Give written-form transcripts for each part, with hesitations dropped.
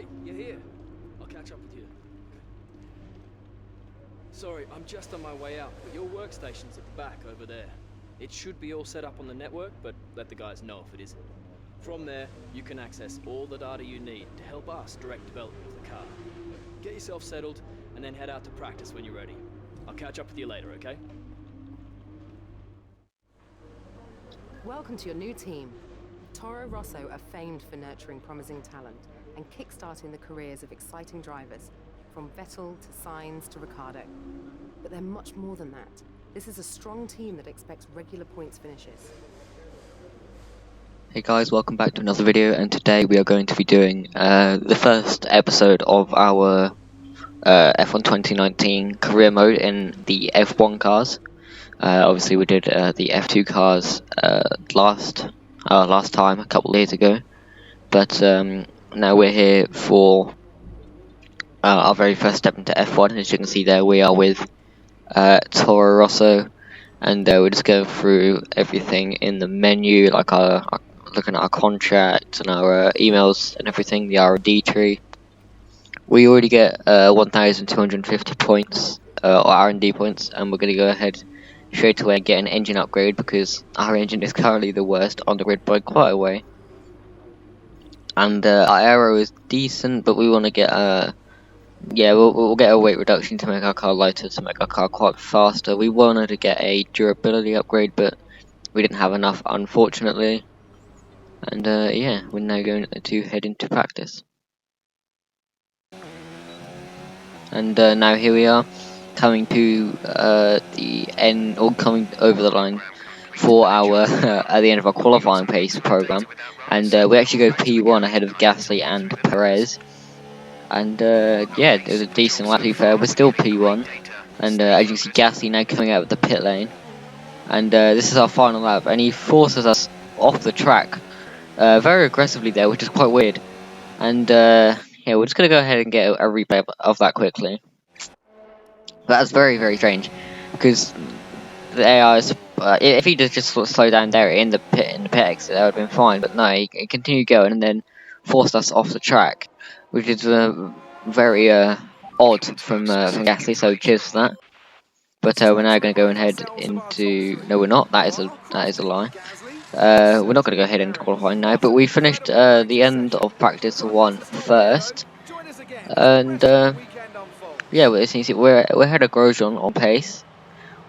Hey, you're here. I'll catch up with you. Sorry, I'm just on my way out, but your workstation's at the back over there. It should be all set up on the network, but let the guys know if it isn't. From there, you can access all the data you need to help us direct development of the car. Get yourself settled, and then head out to practice when you're ready. I'll catch up with you later, okay? Welcome to your new team. Toro Rosso are famed for nurturing promising talent and kickstarting the careers of exciting drivers, from Vettel to Sainz to Ricciardo. But they're much more than that. This is a strong team that expects regular points finishes. Hey guys, welcome back to another video, and today we are going to be doing the first episode of our F1 2019 career mode in the F1 cars. Obviously we did the F2 cars last time, a couple of days ago, but now we're here for our very first step into F1. As you can see there, we are with Toro Rosso, and we're just going through everything in the menu, like looking at our contract and our emails and everything, the R&D tree. We already get 1,250 points, or R&D points, and we're going to go ahead straight away and get an engine upgrade because our engine is currently the worst on the grid by quite a way. And our aero is decent, but we want to get we'll get a weight reduction to make our car lighter, to make our car quite faster. We wanted to get a durability upgrade, but we didn't have enough, unfortunately. And yeah, we're now going to head into practice. And now here we are, coming to the end, or coming over the line for our at the end of our qualifying pace program. And we actually go P1 ahead of Gasly and Perez. And yeah, it was a decent lap. To be fair, we're still P1. And as you can see, Gasly now coming out of the pit lane. And this is our final lap, and he forces us off the track very aggressively there, which is quite weird. And yeah, we're just gonna go ahead and get a replay of that quickly. That's very, very strange, because the AI is, if he just sort of slow down there in the pit exit, that would have been fine. But no, he continued going and then forced us off the track, which is very odd from Gasly. So cheers for that. But we're now going to go and head into. No, we're not. That is a lie. We're not going to go ahead into qualifying now. But we finished the end of practice 1 first, and yeah, as you can see, we're ahead of Grosjean on pace.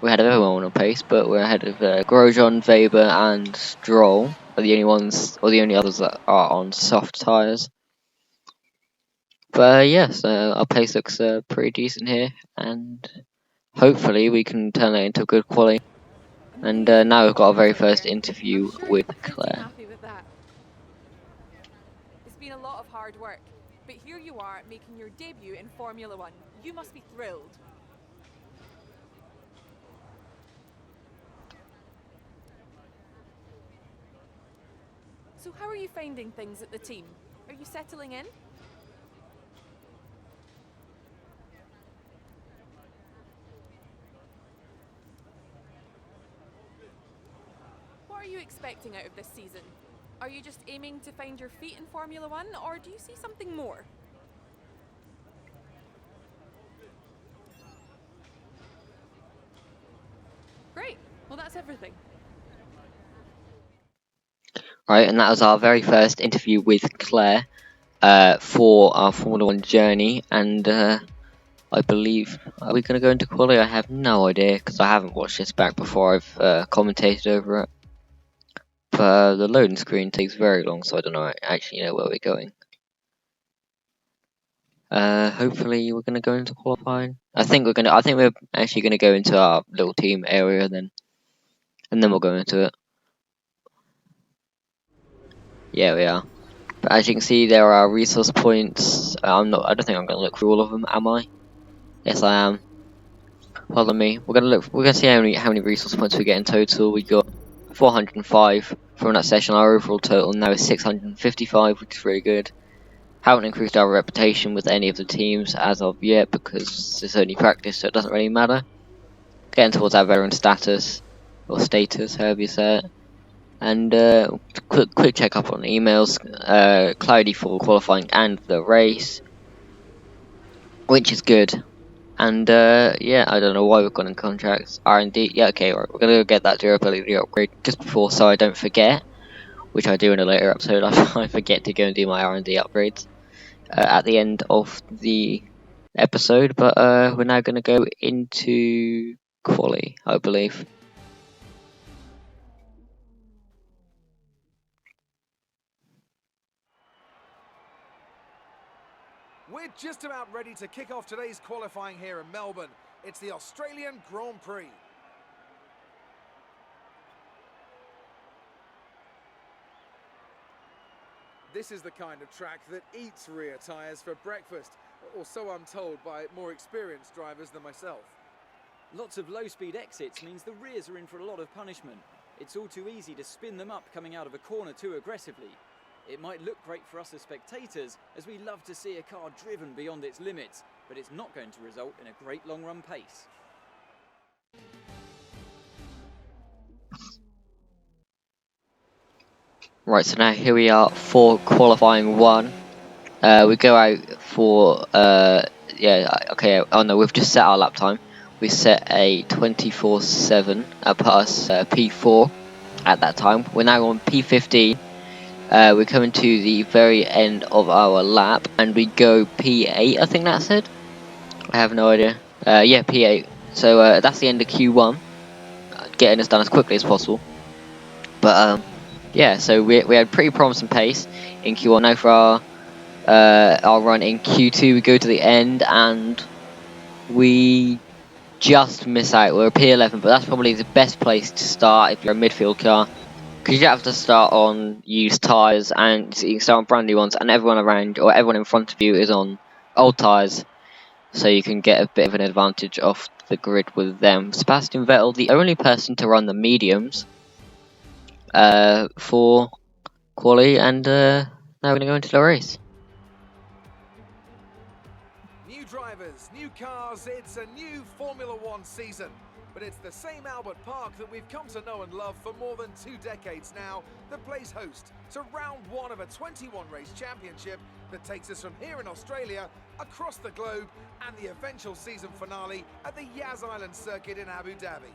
We're ahead of everyone on pace, but we're ahead of Grosjean, Weber, and Stroll are the only ones, or the only others that are on soft tyres. But yes, our pace looks pretty decent here, and hopefully we can turn that into a good quality. And now we've got our very first interview with Claire. Happy with that. It's been a lot of hard work, but here you are making your debut in Formula One. You must be thrilled. So how are you finding things at the team? Are you settling in? What are you expecting out of this season? Are you just aiming to find your feet in Formula One, or do you see something more? Great. Well, that's everything. Right, and that was our very first interview with Claire for our Formula 1 journey. And I believe, are we going to go into quality? I have no idea, because I haven't watched this back before I've commentated over it. But the loading screen takes very long, so I don't know actually know where we're going. Hopefully we're going to go into qualifying. I think we're actually going to go into our little team area then, and then we'll go into it. Yeah, we are. But as you can see, there are resource points. I don't think I'm going to look through all of them, am I? Yes, I am. Follow me. We're gonna see how many resource points we get in total. We got 405 from that session. Our overall total now is 655, which is really good. Haven't increased our reputation with any of the teams as of yet because it's only practice, so it doesn't really matter. Getting towards our veteran status, or status, however you say it. And quick check up on emails. Cloudy for qualifying and the race, which is good. And yeah, I don't know why we've gone in contracts. R&D, yeah, okay, right, we're gonna go get that durability upgrade just before, so I don't forget, which I do in a later episode. I forget to go and do my R&D upgrades at the end of the episode. But we're now gonna go into quali, I believe. We're just about ready to kick off today's qualifying here in Melbourne. It's the Australian Grand Prix. This is the kind of track that eats rear tyres for breakfast, or so I'm told by more experienced drivers than myself. Lots of low-speed exits means the rears are in for a lot of punishment. It's all too easy to spin them up coming out of a corner too aggressively. It might look great for us as spectators, as we love to see a car driven beyond its limits, but it's not going to result in a great long-run pace. Right, so now here we are for qualifying 1. We go out for, yeah, okay, oh no, we've just set our lap time. We set a 24/7, put us P4 at that time. We're now on P15. We're coming to the very end of our lap, and we go P8, I think that said. I have no idea. Yeah, P8. So that's the end of Q1. Getting us done as quickly as possible. But yeah, so we had pretty promising pace in Q1. Now for our run in Q2, we go to the end and we just miss out. We're P11, but that's probably the best place to start if you're a midfield car, because you don't have to start on used tyres, and you can start on brand new ones, and everyone around or everyone in front of you is on old tyres, so you can get a bit of an advantage off the grid with them. Sebastian Vettel, the only person to run the mediums for quali, and now we're going to go into the race. New drivers, new cars, it's a new Formula One season. But it's the same Albert Park that we've come to know and love for more than 2 decades now that plays host to round 1 of a 21-race championship that takes us from here in Australia across the globe and the eventual season finale at the Yas Island circuit in Abu Dhabi.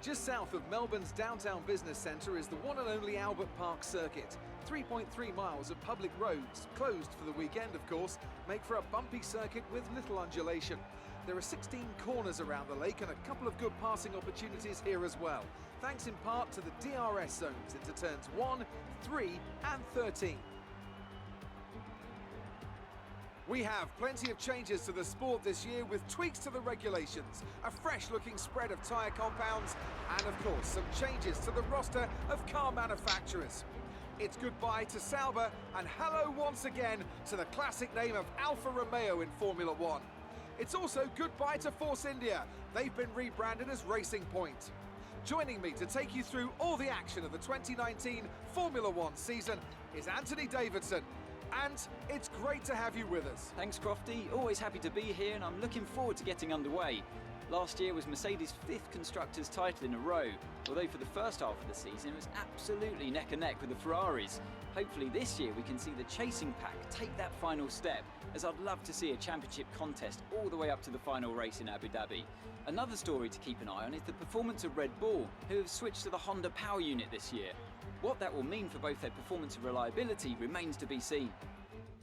Just south of Melbourne's downtown business centre is the one and only Albert Park circuit. 3.3 miles of public roads, closed for the weekend of course, make for a bumpy circuit with little undulation. There are 16 corners around the lake and a couple of good passing opportunities here as well, thanks in part to the DRS zones into turns 1, 3 and 13. We have plenty of changes to the sport this year, with tweaks to the regulations, a fresh-looking spread of tyre compounds, and of course some changes to the roster of car manufacturers. It's goodbye to Sauber and hello once again to the classic name of Alfa Romeo in Formula One. It's also goodbye to Force India. They've been rebranded as Racing Point. Joining me to take you through all the action of the 2019 Formula One season is Anthony Davidson. And it's great to have you with us. Thanks, Crofty. Always happy to be here, and I'm looking forward to getting underway. Last year was Mercedes' 5th Constructors' title in a row, although for the first half of the season it was absolutely neck and neck with the Ferraris. Hopefully this year we can see the chasing pack take that final step, as I'd love to see a championship contest all the way up to the final race in Abu Dhabi. Another story to keep an eye on is the performance of Red Bull, who have switched to the Honda Power Unit this year. What that will mean for both their performance and reliability remains to be seen.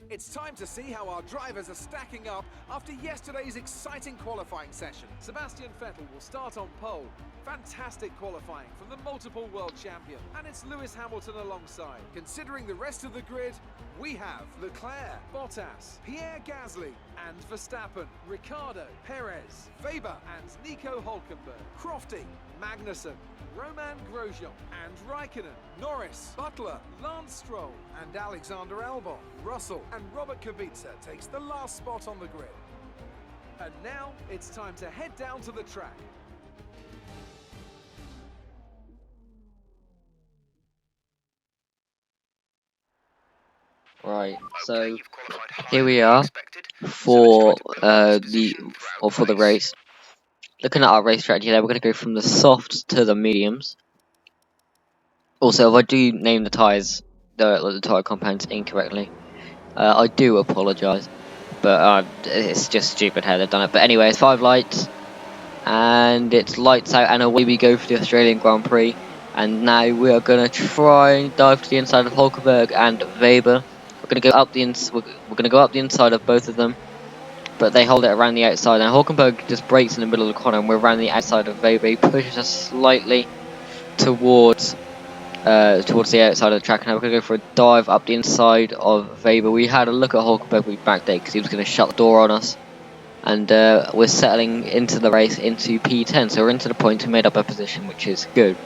It's time to see how our drivers are stacking up after yesterday's exciting qualifying session. Sebastian Vettel will start on pole. Fantastic qualifying from the multiple world champion. And it's Lewis Hamilton alongside. Considering the rest of the grid, we have Leclerc, Bottas, Pierre Gasly and Verstappen, Ricciardo, Perez, Weber and Nico Hülkenberg, Crofty, Magnussen, Romain Grosjean and Raikkonen, Norris, Butler, Lance Stroll and Alexander Albon. Russell and Robert Kubica takes the last spot on the grid. And now it's time to head down to the track. Right, so here we are for the race. Looking at our race strategy there, we're going to go from the softs to the mediums. Also, if I do name the tyres, the tyre compounds incorrectly, I do apologise. But it's just stupid how they've done it. But anyway, it's 5 lights, and it's lights out, and away we go for the Australian Grand Prix. And now we are gonna try and dive to the inside of Hulkenberg and Weber. We're gonna go up the inside of both of them, but they hold it around the outside. And Hulkenberg just breaks in the middle of the corner, and we're around the outside of Weber. He pushes us slightly towards the outside of the track. Now we're going to go for a dive up the inside of Weber. We had a look at Hulkenberg, we backed it because he was going to shut the door on us. And we're settling into the race into P10, so we're into the point to made up a position, which is good.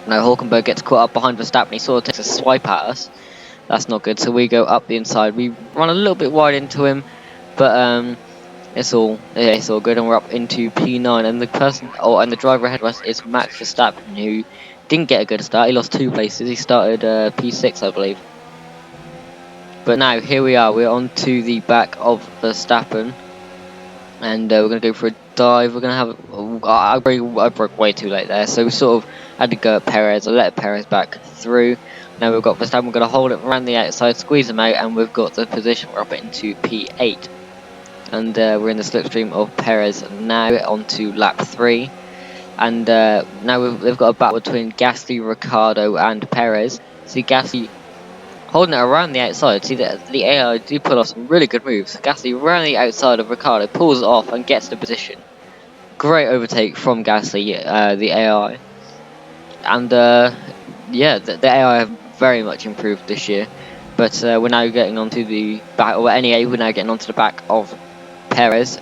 Now Hulkenberg gets caught up behind Verstappen. He sort of takes a swipe at us. That's not good, so we go up the inside. We run a little bit wide into him, but it's all good, and we're up into P9. And the driver ahead of us is Max Verstappen, who didn't get a good start. He lost 2 places. He started P6, I believe. But now here we are. We're on to the back of Verstappen, and we're going to go for a dive. We're going to have. I broke way too late there, so we sort of had to go at Perez. I let Perez back through. Now we've got Verstappen. We're going to hold it around the outside, squeeze him out, and we've got the position. We're up into P8, and we're in the slipstream of Perez now. On to lap 3. And now they've got a battle between Gasly, Ricciardo, and Perez. See Gasly holding it around the outside. See the AI do pull off some really good moves. Gasly around the outside of Ricciardo, pulls it off and gets the position. Great overtake from Gasly, the AI. And yeah, the AI have very much improved this year. But we're now getting onto the back, or NEA, we're now getting onto the back of Perez.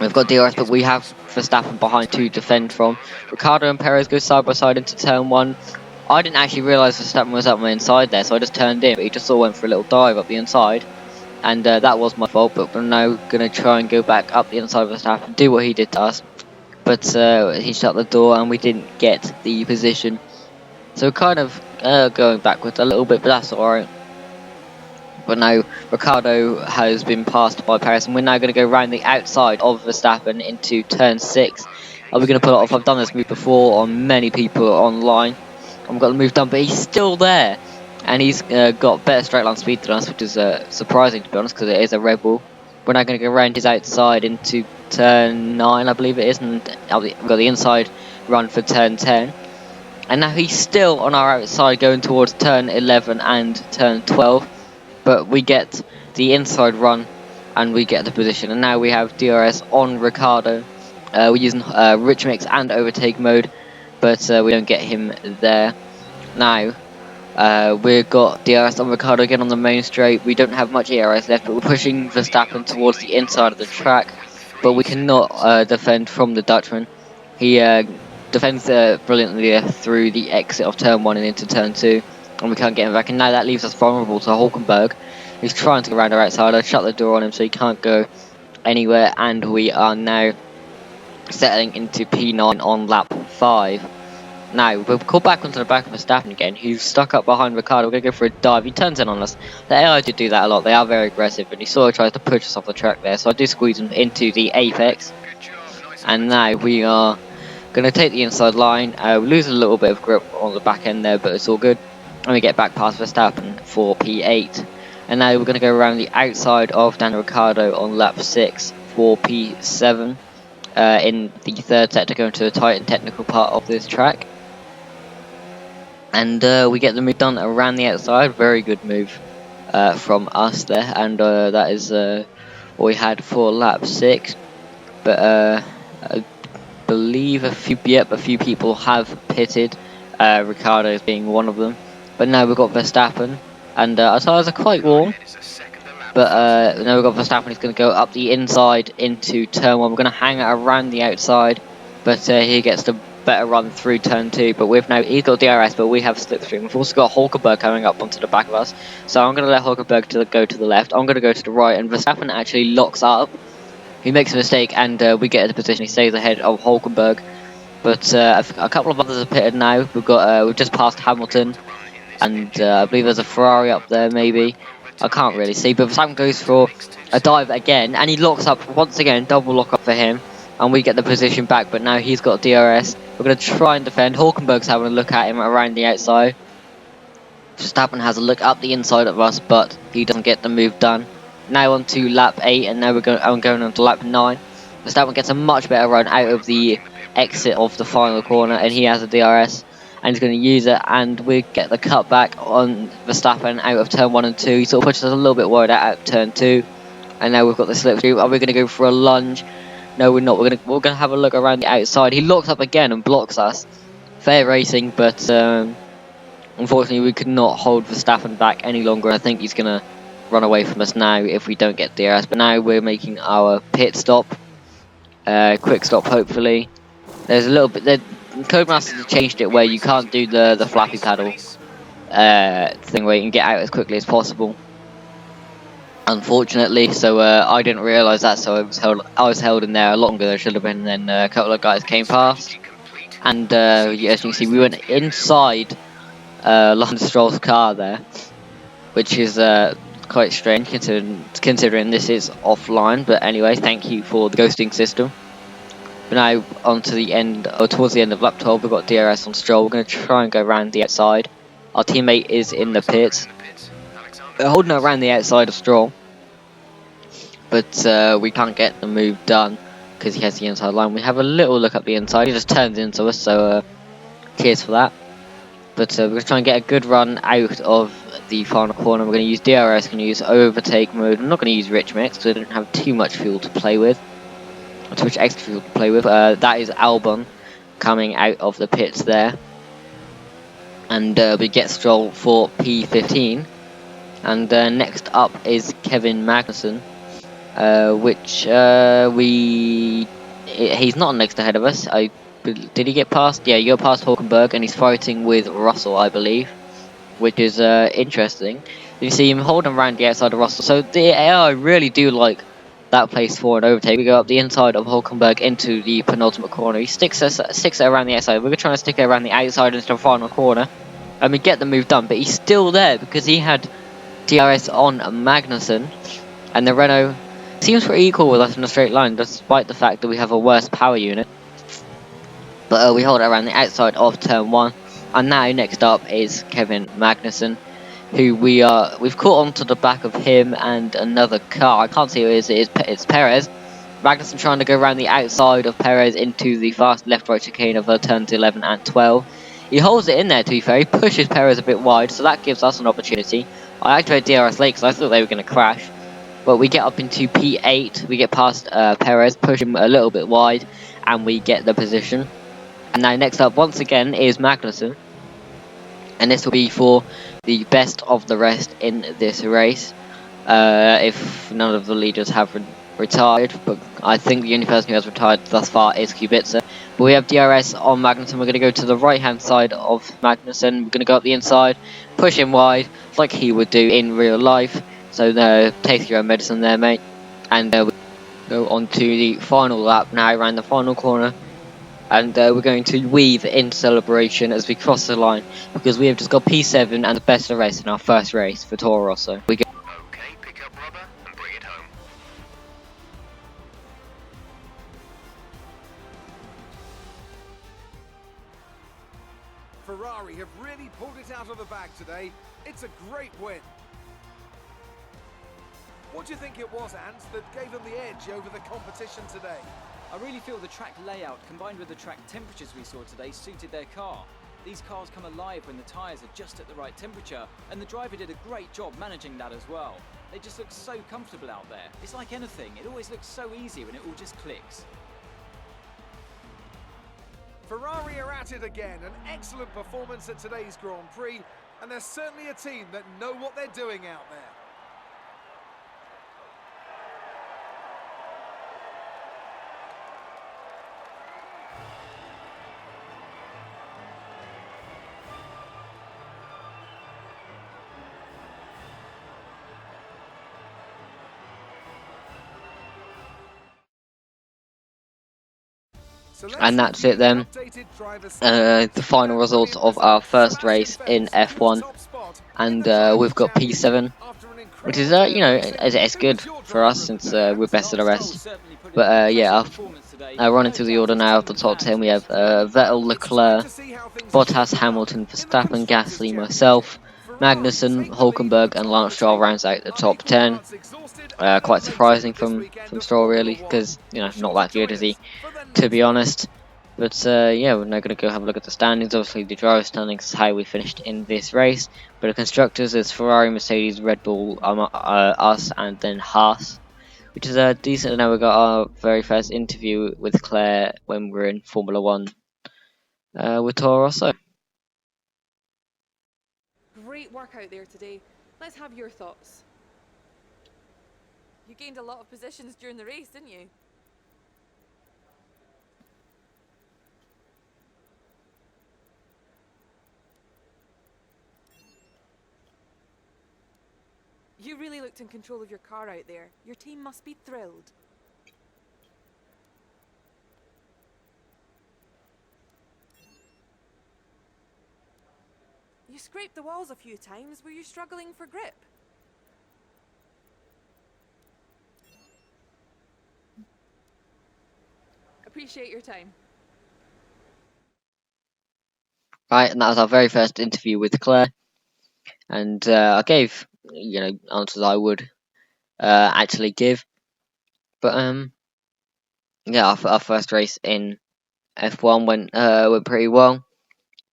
We've got DRS, but we have Verstappen behind to defend from. Ricciardo and Perez go side by side into turn 1. I didn't actually realise Verstappen was up my inside there, so I just turned in, but he just sort of went for a little dive up the inside. And that was my fault, but we're now going to try and go back up the inside of Verstappen, do what he did to us. But he shut the door and we didn't get the position. So we're kind of going backwards a little bit, but that's alright. But now Ricciardo has been passed by Perez, and we're now going to go around the outside of Verstappen into turn 6. Are we going to pull it off? I've done this move before on many people online. I've got the move done, but he's still there. And he's got better straight line speed than us, which is surprising to be honest, because it is a Red Bull. We're now going to go around his outside into turn 9, I believe it is, and we've got the inside run for turn 10. And now he's still on our outside going towards turn 11 and turn 12. But we get the inside run and we get the position. And now we have DRS on Ricciardo. We're using rich mix and overtake mode, but we don't get him there. Now we've got DRS on Ricciardo again on the main straight. We don't have much ERS left, but we're pushing Verstappen towards the inside of the track. But we cannot defend from the Dutchman. He defends brilliantly through the exit of turn 1 and into turn 2. And we can't get him back, and now that leaves us vulnerable to Hulkenberg. He's trying to go around our outside. I shut the door on him so he can't go anywhere, and we are now settling into P9 on lap 5. Now, we'll call back onto the back of Verstappen again, who's stuck up behind Ricciardo. We're going to go for a dive. He turns in on us. The AI do that a lot. They are very aggressive, and he sort of tries to push us off the track there, so I do squeeze him into the apex. And now we are going to take the inside line. We lose a little bit of grip on the back end there, but it's all good. And we get back past Verstappen for P8. And now we're going to go around the outside of Daniel Ricciardo on lap 6 for P7. In the third sector, going to the tight and technical part of this track. And we get the move done around the outside. Very good move from us there. And that is what we had for lap 6. But I believe a few people have pitted. Ricciardo is being one of them. But now we've got Verstappen, and our tyres are quite warm. But now we've got Verstappen, he's going to go up the inside into turn 1. We're going to hang it around the outside, but he gets the better run through turn 2. But he's got DRS, but we have slipstream. We've also got Hulkenberg coming up onto the back of us. So I'm going to let Hulkenberg go to the left. I'm going to go to the right, and Verstappen actually locks up. He makes a mistake, and we get in the position. He stays ahead of Hulkenberg. But a couple of others are pitted now. We've just passed Hamilton. And I believe there's a Ferrari up there, maybe. I can't really see. But Verstappen goes for a dive again. And he locks up once again. Double lock up for him. and we get the position back, but now he's got DRS. We're going to try and defend. Hulkenberg's having a look at him around the outside. Verstappen has a look up the inside of us, but he doesn't get the move done. Now on to lap 8, and now I'm going on to lap 9. Verstappen gets a much better run out of the exit of the final corner, and he has a DRS, and he's going to use it, and we get the cutback on Verstappen out of turn 1 and 2. He sort of pushes us a little bit wide out of turn 2, and now we've got the slipstream. Are we going to go for a lunge? No, we're not. We're gonna have a look around the outside. He locks up again and blocks us. Fair racing, but unfortunately we could not hold Verstappen back any longer. I think he's gonna run away from us now if we don't get DRS. But now we're making our pit stop, quick stop hopefully. There's a little bit. Codemasters have changed it where you can't do the flappy paddle thing where you can get out as quickly as possible. Unfortunately, so I didn't realise that, so I was held in there a lot longer than I should have been. And then a couple of guys came past, and as you can see, we went inside Lance Stroll's car there, which is quite strange considering this is offline. But anyway, thank you for the ghosting system. But now on to the end, or towards the end of lap 12, we've got DRS on Stroll. We're going to try and go around the outside. Our teammate is in the pits. We're holding it around the outside of Stroll, but we can't get the move done because he has the inside line. We have a little look up the inside. He just turns into us, so cheers for that. But we're going to try and get a good run out of the final corner. We're going to use DRS, going to use overtake mode. I'm not going to use rich mix because I don't have too much fuel to play with. Too much extra fuel to play with. That is Albon coming out of the pits there. And we get Stroll for P15. And next up is Kevin Magnussen, which he's not next ahead of us. Did he get past? Yeah, he got past Hulkenberg, and he's fighting with Russell, I believe, which is interesting. You see him holding around the outside of Russell. So the AI really do like that place for an overtake. We go up the inside of Hulkenberg into the penultimate corner. He sticks it around the outside. We're trying to stick it around the outside into the final corner, and we get the move done. But he's still there because he had DRS on Magnussen, and the Renault seems pretty equal with us in a straight line, despite the fact that we have a worse power unit. But we hold it around the outside of turn 1, and now next up is Kevin Magnussen, who we've caught onto the back of him and another car. I can't see who it is. It's Perez. Magnussen trying to go around the outside of Perez into the fast left-right chicane of turns 11 and 12. He holds it in there, to be fair. He pushes Perez a bit wide, so that gives us an opportunity. I activated DRS late because I thought they were going to crash. But we get up into P8. We get past Perez, push him a little bit wide, and we get the position. And now next up, once again, is Magnussen. And this will be for the best of the rest in this race. If none of the leaders have retired. But I think the only person who has retired thus far is Kubica. But we have DRS on Magnussen. We're going to go to the right-hand side of Magnussen. We're going to go up the inside, push him wide, like he would do in real life. So take your own medicine there, mate. And we go on to the final lap now, around the final corner. And we're going to weave in celebration as we cross the line, because we have just got P7 and the best of the rest in our first race for Toro Rosso. We go. Okay, pick up rubber and bring it home. Ferrari have really pulled it out of the bag today. It's a great win. What do you think it was, Ant, that gave them the edge over the competition today? I really feel the track layout combined with the track temperatures we saw today suited their car. These cars come alive when the tyres are just at the right temperature, and the driver did a great job managing that as well. They just look so comfortable out there. It's like anything, it always looks so easy when it all just clicks. Ferrari are at it again, an excellent performance at today's Grand Prix, and they're certainly a team that know what they're doing out there. And that's it then. The final results of our first race in F1, and we've got P7, which is it's good for us since we're best of the rest. But yeah, today. Running through the order now of the top 10, we have Vettel, Leclerc, Bottas, Hamilton, Verstappen, Gasly, myself, Magnussen, Hulkenberg, and Lance Stroll rounds out the top 10. Quite surprising from Stroll, really, because, you know, not that good is he, to be honest. But yeah, we're now going to go have a look at the standings. Obviously, the driver standings is how we finished in this race. But the constructors is Ferrari, Mercedes, Red Bull, us, and then Haas, which is decent. Now we got our very first interview with Claire when we were in Formula One with Toro Rosso. Great work out there today. Let's have your thoughts. You gained a lot of positions during the race, didn't you? You really looked in control of your car out there. Your team must be thrilled. You scraped the walls a few times. Were you struggling for grip? Appreciate your time. Right, and that was our very first interview with Claire. And I gave, you know, answers I would actually give. But yeah, our first race in F1 went pretty well.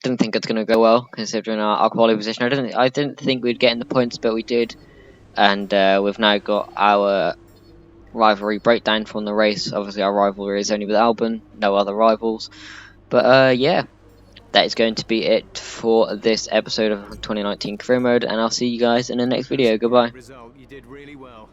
Didn't think it's gonna go well considering our quality position. I didn't think we'd get in the points, but we did. And we've now got our rivalry breakdown from the race. Obviously, our rivalry is only with Albon, no other rivals. But yeah, that is going to be it for this episode of 2019 Career Mode, and I'll see you guys in the next video. Goodbye. You did really well.